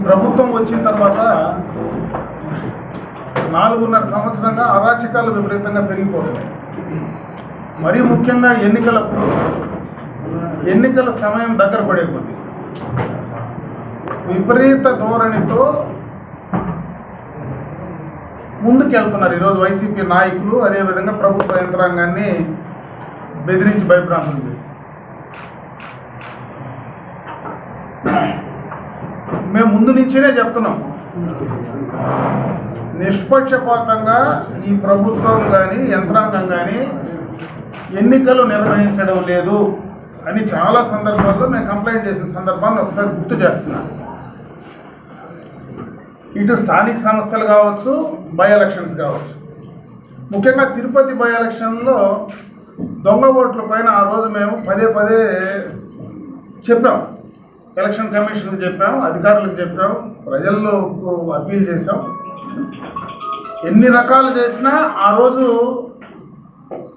ప్రభుత్వం వచ్చిన తర్వాత 4.5 సంవత్సరంగా అరాచకాలు విపరీతంగా పెరిగిపోతున్నాయి. మరీ ముఖ్యంగా ఎన్నికల సమయం దగ్గర పడే కొద్ది విపరీత ధోరణితో ముందుకెళ్తున్నారు. ఈరోజు వైసీపీ నాయకులు అదేవిధంగా ప్రభుత్వ యంత్రాంగాన్ని బెదిరించి భయభ్రాంతులు చేసి మేము ముందు నుంచేనే చెప్తున్నాం, నిష్పక్షపాతంగా ఈ ప్రభుత్వం కానీ యంత్రాంగం కానీ ఎన్నికలు నిర్వహించడం లేదు అని చాలా సందర్భాల్లో మేము కంప్లైంట్ చేసిన సందర్భాన్ని ఒకసారి గుర్తు చేస్తున్నాం. ఇటు స్థానిక సంస్థలు కావచ్చు, బై ఎలక్షన్స్ కావచ్చు. ముఖ్యంగా తిరుపతి బై ఎలక్షన్లో దొంగ ఓట్ల పైన ఆ రోజు మేము పదే చెప్పాం. ఎలక్షన్ కమిషన్కి చెప్పాం, అధికారులకు చెప్పాం, ప్రజలకు అప్పీల్ చేశాం. ఎన్ని రకాలు చేసినా ఆ రోజు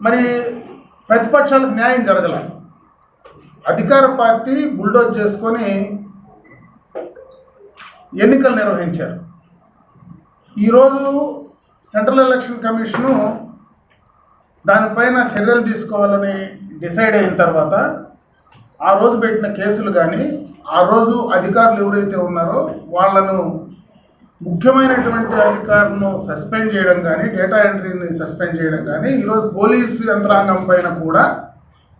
మరి ప్రతిపక్షాలకు న్యాయం జరగల. అధికార పార్టీ బుల్డోజ్ చేసుకొని ఎన్నికలు నిర్వహించారు. ఈరోజు సెంట్రల్ ఎలక్షన్ కమిషను దానిపైన చర్యలు తీసుకోవాలని డిసైడ్ అయిన తర్వాత ఆ రోజు పెట్టిన కేసులు కానీ, ఆ రోజు అధికారులు ఎవరైతే ఉన్నారో వాళ్ళను ముఖ్యమైనటువంటి అధికారులను సస్పెండ్ చేయడం కానీ, డేటా ఎంట్రీని సస్పెండ్ చేయడం కానీ, ఈరోజు పోలీసు యంత్రాంగం పైన కూడా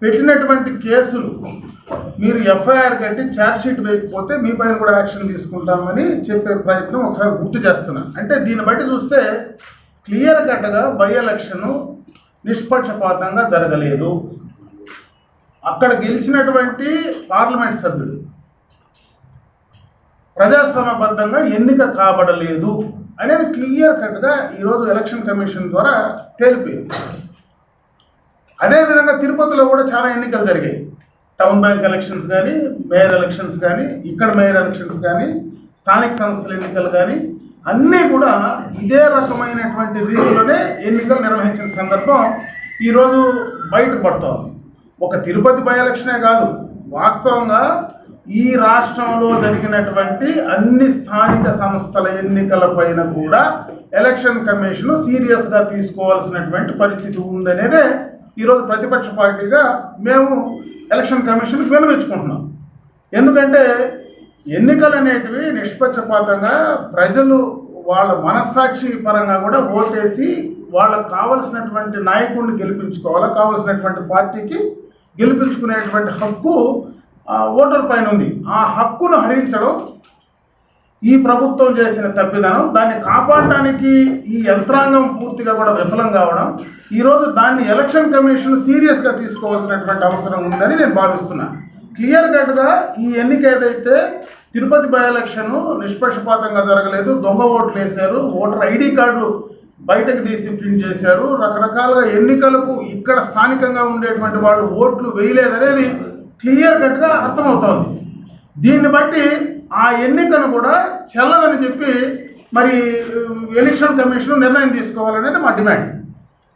పెట్టినటువంటి కేసులు మీరు ఎఫ్ఐఆర్ కట్టి ఛార్జ్షీట్ వేయకపోతే మీ పైన కూడా యాక్షన్ తీసుకుంటామని చెప్పే ప్రయత్నం ఒకసారి గుర్తు చేస్తున్నాను. అంటే దీన్ని బట్టి చూస్తే క్లియర్ కట్గా బై ఎలక్షన్ నిష్పక్షపాతంగా జరగలేదు. అక్కడ గెలిచినటువంటి పార్లమెంట్ సభ్యుడు ప్రజాస్వామ్యబద్ధంగా ఎన్నిక కాబడలేదు అనేది క్లియర్ కట్గా ఈరోజు ఎలక్షన్ కమిషన్ ద్వారా తేలిపోయింది. అదేవిధంగా తిరుపతిలో కూడా చాలా ఎన్నికలు జరిగాయి. టౌన్ బ్యాంక్ ఎలక్షన్స్ కానీ, మేయర్ ఎలక్షన్స్ కానీ, ఇక్కడ మేయర్ ఎలక్షన్స్ కానీ, స్థానిక సంస్థల ఎన్నికలు కానీ అన్నీ కూడా ఇదే రకమైనటువంటి రీతిలోనే ఎన్నికలు నిర్వహించిన సందర్భం ఈరోజు బయటపడుతోంది. ఒక తిరుపతి బై ఎలక్షనే కాదు, వాస్తవంగా ఈ రాష్ట్రంలో జరిగినటువంటి అన్ని స్థానిక సంస్థల ఎన్నికల పైన కూడా ఎలక్షన్ కమిషన్ సీరియస్గా తీసుకోవాల్సినటువంటి పరిస్థితి ఉందనేదే ఈరోజు ప్రతిపక్ష పార్టీగా మేము ఎలక్షన్ కమిషన్కి విన్నవించుకుంటున్నాం. ఎందుకంటే ఎన్నికలు అనేటివి నిష్పక్షపాతంగా ప్రజలు వాళ్ళ మనస్సాక్షి పరంగా కూడా ఓటేసి వాళ్ళకు కావలసినటువంటి నాయకుడిని గెలిపించుకోవాలా, కావలసినటువంటి పార్టీకి గెలిపించుకునేటువంటి హక్కు ఓటర్ పైన ఉంది. ఆ హక్కును హరించడం ఈ ప్రభుత్వం చేసిన తప్పిదనం. దాన్ని కాపాడడానికి ఈ యంత్రాంగం పూర్తిగా కూడా విఫలం కావడం, ఈరోజు దాన్ని ఎలక్షన్ కమిషన్ సీరియస్గా తీసుకోవాల్సినటువంటి అవసరం ఉందని నేను భావిస్తున్నాను. క్లియర్ కట్గా ఈ ఎన్నిక ఏదైతే తిరుపతి బై ఎలక్షన్ నిష్పక్షపాతంగా జరగలేదు, దొంగ ఓట్లు వేశారు, ఓటర్ ఐడి కార్డులు బయటకు తీసి ప్రింట్ చేశారు, రకరకాలుగా ఎన్నికలకు ఇక్కడ స్థానికంగా ఉండేటువంటి వాళ్ళు ఓట్లు వేయలేదనేది క్లియర్ కట్గా అర్థమవుతోంది. దీన్ని బట్టి ఆ ఎన్నికను కూడా చెల్లదని చెప్పి మరి ఎలక్షన్ కమిషన్ నిర్ణయం తీసుకోవాలనేది మా డిమాండ్.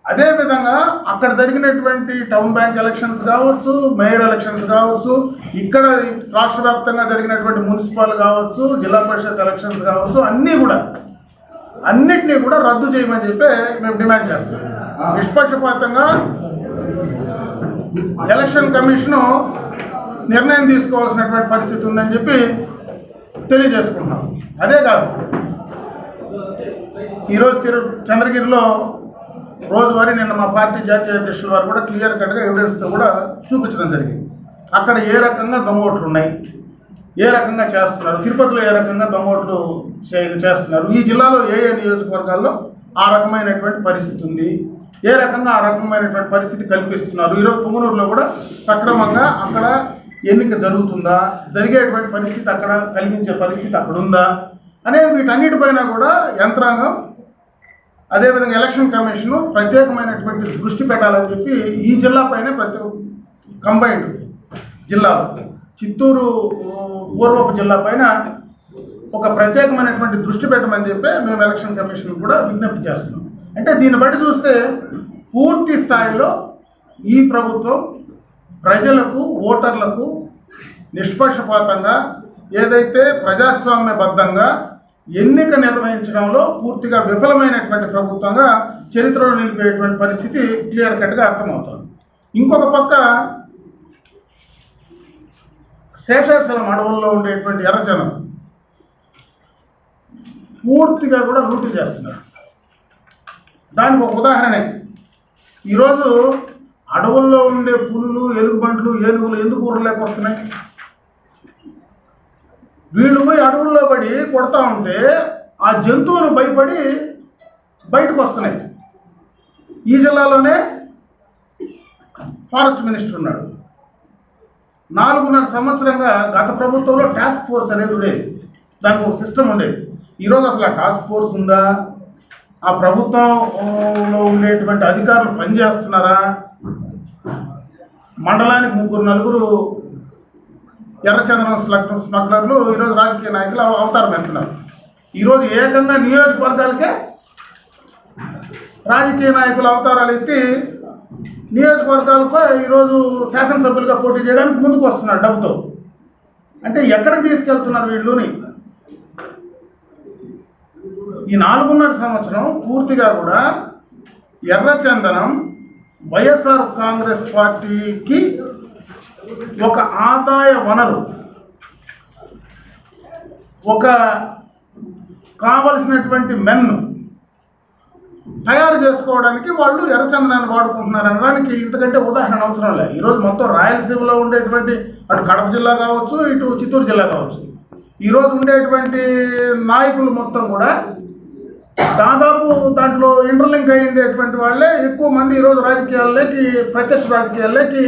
అదేవిధంగా అక్కడ జరిగినటువంటి టౌన్ బ్యాంక్ ఎలక్షన్స్ కావచ్చు, మేయర్ ఎలక్షన్స్ కావచ్చు, ఇక్కడ రాష్ట్ర వ్యాప్తంగా జరిగినటువంటి మున్సిపల్ కావచ్చు, జిల్లా పరిషత్ ఎలక్షన్స్ కావచ్చు, అన్నిటినీ కూడా రద్దు చేయమని చెప్పి మేము డిమాండ్ చేస్తాం. నిష్పక్షపాతంగా ఎలక్షన్ కమిషను నిర్ణయం తీసుకోవాల్సినటువంటి పరిస్థితి ఉందని చెప్పి తెలియజేసుకుంటున్నాం. అదే కాదు, ఈరోజు చంద్రగిరిలో రోజువారీ నిన్న మా పార్టీ జాతీయ అధ్యక్షుల వారు కూడా క్లియర్ కట్గా ఎవిడెన్స్తో కూడా చూపించడం జరిగింది. అక్కడ ఏ రకంగా దొంగ ఓట్లు ఉన్నాయి, ఏ రకంగా చేస్తున్నారు, తిరుపతిలో ఏ రకంగా దొంగ ఓట్లు చేస్తున్నారు, ఈ జిల్లాలో ఏ నియోజకవర్గాల్లో ఆ రకమైనటువంటి పరిస్థితి ఉంది, ఏ రకంగా ఆ రకమైనటువంటి పరిస్థితి కల్పిస్తున్నారు, ఈరోజు పుంగనూరులో కూడా సక్రమంగా అక్కడ ఎన్నిక జరుగుతుందా, జరిగేటువంటి పరిస్థితి అక్కడ కలిగించే పరిస్థితి అక్కడ ఉందా అనేది వీటన్నిటిపైన కూడా యంత్రాంగం అదేవిధంగా ఎలక్షన్ కమిషను ప్రత్యేకమైనటువంటి దృష్టి పెట్టాలని చెప్పి ఈ జిల్లా పైన కంబైన్డ్ జిల్లాలో చిత్తూరు పూర్వపు జిల్లా పైన ఒక ప్రత్యేకమైనటువంటి దృష్టి పెట్టమని చెప్పి మేము ఎలక్షన్ కమిషన్ కూడా విజ్ఞప్తి చేస్తున్నాం. అంటే దీన్ని బట్టి చూస్తే పూర్తి స్థాయిలో ఈ ప్రభుత్వం ప్రజలకు, ఓటర్లకు నిష్పక్షపాతంగా ఏదైతే ప్రజాస్వామ్యబద్ధంగా ఎన్నిక నిర్వహించడంలో పూర్తిగా విఫలమైనటువంటి ప్రభుత్వంగా చరిత్రలో నిలిపేటువంటి పరిస్థితి క్లియర్ కట్గా అర్థమవుతుంది. ఇంకొక పక్క శేషాచలం అడవుల్లో ఉండేటువంటి ఎర్రచందనం పూర్తిగా కూడా లూటీ చేస్తున్నారు. దానికి ఒక ఉదాహరణే, ఈరోజు అడవుల్లో ఉండే పులులు, ఎలుగుబంట్లు, ఏనుగులు ఎందుకు ఊరలేక వస్తున్నాయి? వీళ్ళు పోయి అడవుల్లో పడి కొడతా ఉంటే ఆ జంతువులు భయపడి బయటకు వస్తున్నాయి. ఈ జిల్లాలోనే ఫారెస్ట్ మినిస్టర్ ఉన్నాడు. 4.5 సంవత్సరంగా గత ప్రభుత్వంలో టాస్క్ ఫోర్స్ అనేది ఉండేది, దానికి ఒక సిస్టమ్ ఉండేది. ఈరోజు అసలు ఆ టాస్క్ ఫోర్స్ ఉందా? ఆ ప్రభుత్వంలో ఉండేటువంటి అధికారులు పనిచేస్తున్నారా? మండలానికి 3-4 ఎర్రచందనం స్మగ్లర్లు ఈరోజు రాజకీయ నాయకులు అవతారం ఎత్తున్నారు. ఈరోజు ఏకంగా నియోజకవర్గాలకే రాజకీయ నాయకులు అవతారాలు ఎత్తి నియోజకవర్గాలపై ఈరోజు శాసనసభ్యులుగా పోటీ చేయడానికి ముందుకు వస్తున్నారు డబ్బుతో. అంటే ఎక్కడికి తీసుకెళ్తున్నారు వీళ్ళుని? ఈ 4.5 సంవత్సరం పూర్తిగా కూడా ఎర్రచందనం వైఎస్ఆర్ కాంగ్రెస్ పార్టీకి ఒక ఆదాయ వనరు, ఒక కావలసినటువంటి మెన్ను తయారు చేసుకోవడానికి వాళ్ళు ఎర్రచందనాన్ని వాడుకుంటున్నారు అనడానికి ఇంతకంటే ఉదాహరణ అవసరం లేదు. ఈరోజు మొత్తం రాయలసీమలో ఉండేటువంటి అటు కడప జిల్లా కావచ్చు, ఇటు చిత్తూరు జిల్లా కావచ్చు, ఈరోజు ఉండేటువంటి నాయకులు మొత్తం కూడా దాదాపు దాంట్లో ఇంటర్లింక్ అయి ఉండేటువంటి వాళ్ళే ఎక్కువ మంది ఈరోజు రాజకీయాల్లోకి, ప్రత్యక్ష రాజకీయాల్లోకి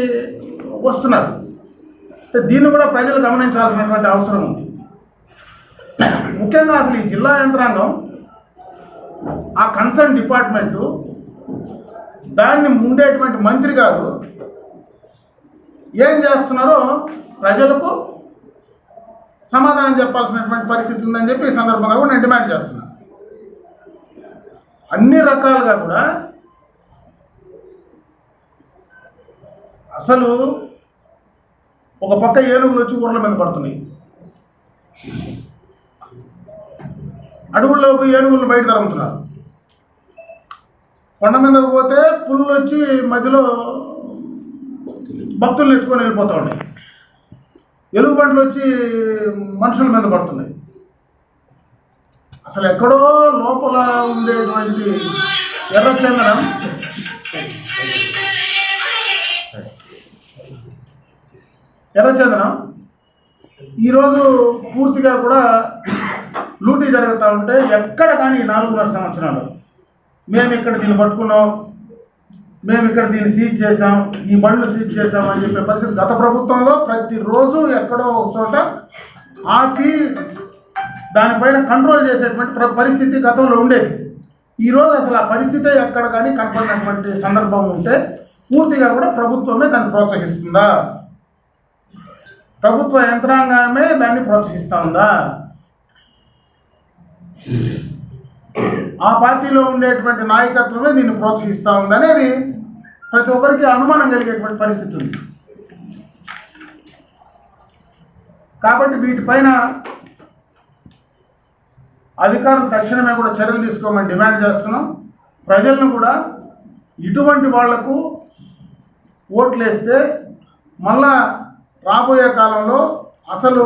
వస్తున్నారు. దీన్ని కూడా ప్రజలు గమనించాల్సినటువంటి అవసరం ఉంది. ముఖ్యంగా అసలు ఈ జిల్లా యంత్రాంగం, ఆ కన్సర్న్ డిపార్ట్మెంటు, దాన్ని ఉండేటువంటి మంత్రి గారు ఏం చేస్తున్నారో ప్రజలకు సమాధానం చెప్పాల్సినటువంటి పరిస్థితి ఉందని చెప్పి ఈ సందర్భంగా కూడా నేను డిమాండ్ చేస్తున్నాను. అన్ని రకాలుగా కూడా అసలు ఒక పక్క ఏనుగులు వచ్చి ఊర్ల మీద పడుతున్నాయి, అడవుల్లో పోయి ఏనుగులను బయట తరుగుతున్నారు. కొండ మీదకు పోతే పుల్లు వచ్చి మధ్యలో భక్తులను ఎత్తుకొని వెళ్ళిపోతూ ఉన్నాయి. ఎలుగుబంట్లు వచ్చి మనుషుల మీద పడుతున్నాయి. అసలు ఎక్కడో లోపల ఉండేటువంటి ఎర్రచందనం ఈరోజు పూర్తిగా కూడా లూటీ జరుగుతూ ఉంటే ఎక్కడ కానీ 4.5 సంవత్సరాలు మేము ఇక్కడ దీన్ని పట్టుకున్నాం, మేము ఇక్కడ దీన్ని సీజ్ చేసాం, ఈ బండ్లు సీజ్ చేసాం అని చెప్పే పరిస్థితి గత ప్రభుత్వంలో ప్రతిరోజు ఎక్కడో ఒక చోట ఆపి దానిపైన కంట్రోల్ చేసేటువంటి పరిస్థితి గతంలో ఉండేది. ఈరోజు అసలు ఆ పరిస్థితే ఎక్కడ కానీ కనపడినటువంటి సందర్భం ఉంటే పూర్తిగా కూడా ప్రభుత్వమే దాన్ని ప్రోత్సహిస్తుందా? ప్రభుత్వ యంత్రాంగమే దాన్ని ప్రోత్సహిస్తూ ఉందా? ఆ పార్టీలో ఉండేటువంటి నాయకత్వమే దీన్ని ప్రోత్సహిస్తూ ఉందనేది ప్రతి ఒక్కరికి అనుమానం కలిగేటువంటి పరిస్థితి ఉంది. కాబట్టి వీటిపైన అధికారులు తక్షణమే కూడా చర్యలు తీసుకోమని డిమాండ్ చేస్తున్నాం. ప్రజలను కూడా ఇటువంటి వాళ్లకు ఓట్లేస్తే మళ్ళా రాబోయే కాలంలో అసలు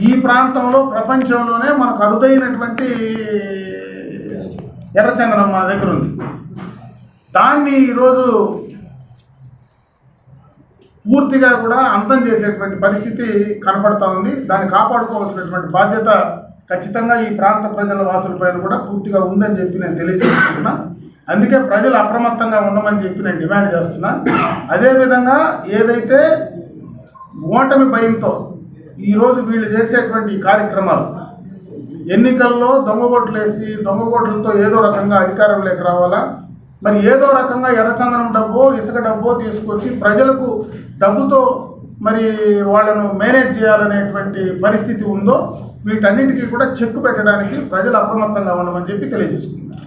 ఈ ప్రాంతంలో ప్రపంచంలోనే మనకు అరుదైనటువంటి ఎర్రచందనం మన దగ్గర ఉంది. దాన్ని ఈరోజు పూర్తిగా కూడా అంతం చేసేటువంటి పరిస్థితి కనపడతా ఉంది. దాన్ని కాపాడుకోవాల్సినటువంటి బాధ్యత ఖచ్చితంగా ఈ ప్రాంత ప్రజల వాసులపైన కూడా పూర్తిగా ఉందని చెప్పి నేను తెలియజేస్తున్నా. అందుకే ప్రజలు అప్రమత్తంగా ఉండమని చెప్పి నేను డిమాండ్ చేస్తున్నా. అదేవిధంగా ఏదైతే ఓటమి భయంతో ఈరోజు వీళ్ళు చేసేటువంటి కార్యక్రమాలు, ఎన్నికల్లో దొంగగోట్లేసి దొంగగోట్లతో ఏదో రకంగా అధికారంలోకి రావాలా, మరి ఏదో రకంగా ఎర్రచందనం డబ్బో ఇసుక డబ్బో తీసుకొచ్చి ప్రజలకు డబ్బుతో మరి వాళ్ళను మేనేజ్ చేయాలనేటువంటి పరిస్థితి ఉందో వీటన్నిటికీ కూడా చెక్ పెట్టడానికి ప్రజలు అప్రమత్తంగా ఉండమని చెప్పి తెలియజేసుకుంటున్నారు.